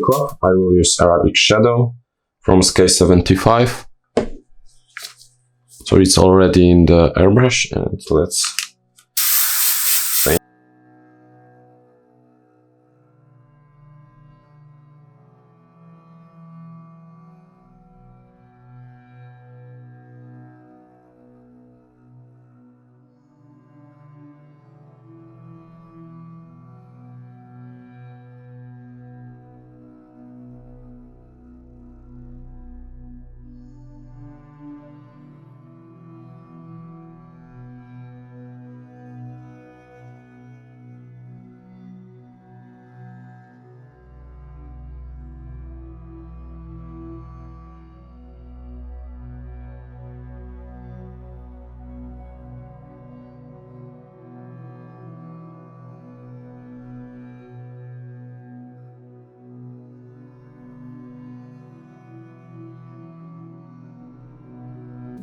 cloth, I will use Arabic Shadow from scale 75. So it's already in the airbrush, and let's paint.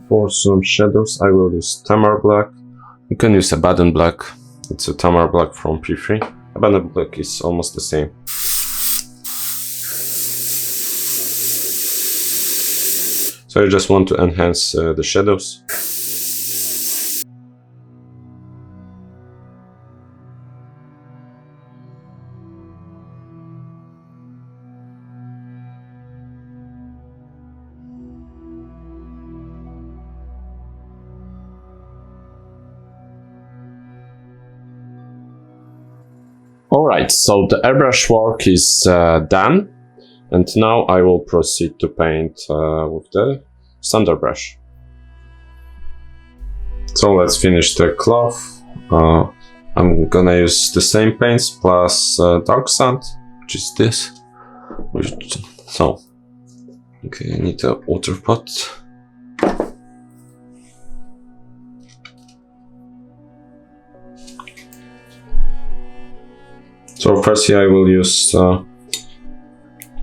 For some shadows, I will use Tamar Black. You can use Abaddon Black. It's a Tamar Black from P3. Abaddon Black is almost the same. So I just want to enhance the shadows. Alright, so the airbrush work is done, and now I will proceed to paint with the standard brush. So let's finish the cloth. I'm gonna use the same paints plus dark sand, which is this. So, okay, I need a water pot. So first here I will use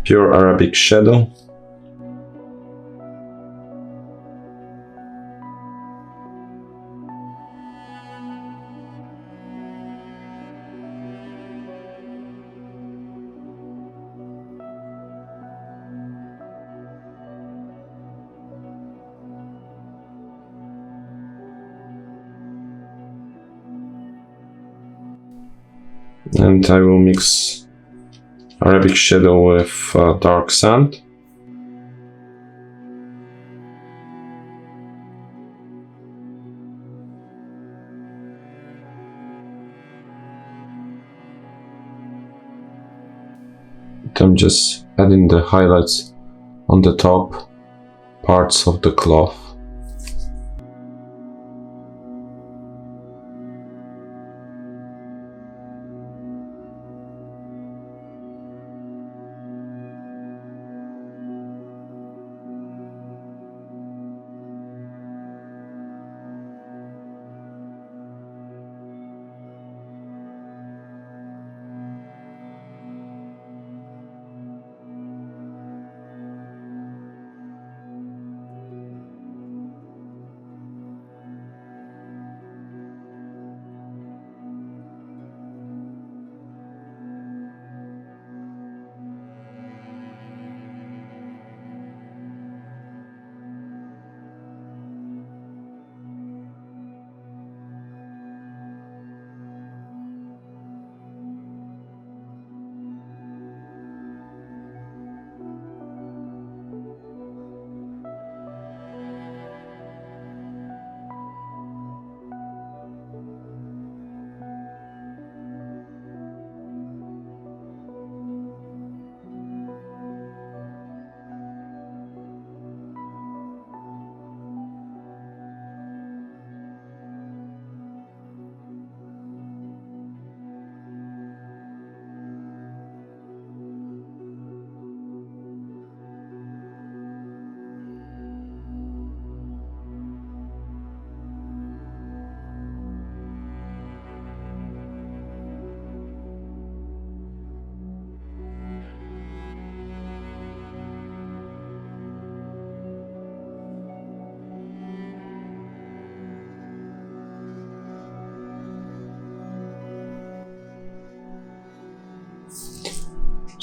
pure Arabic Shadow. And I will mix Arabic Shadow with dark sand. I'm just adding the highlights on the top parts of the cloth.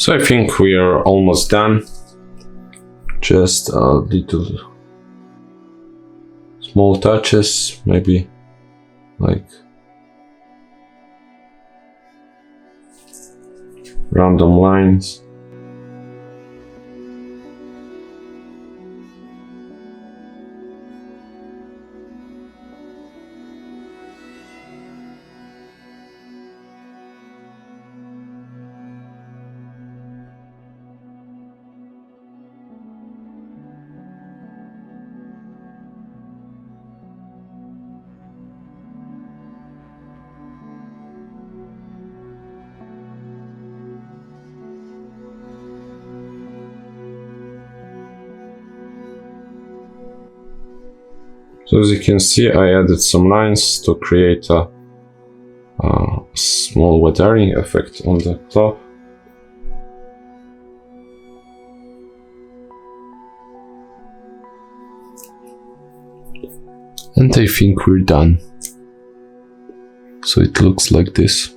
So I think we are almost done. Just a little small touches, maybe like random lines. So as you can see, I added some lines to create a small weathering effect on the cloth. And I think we're done. So it looks like this.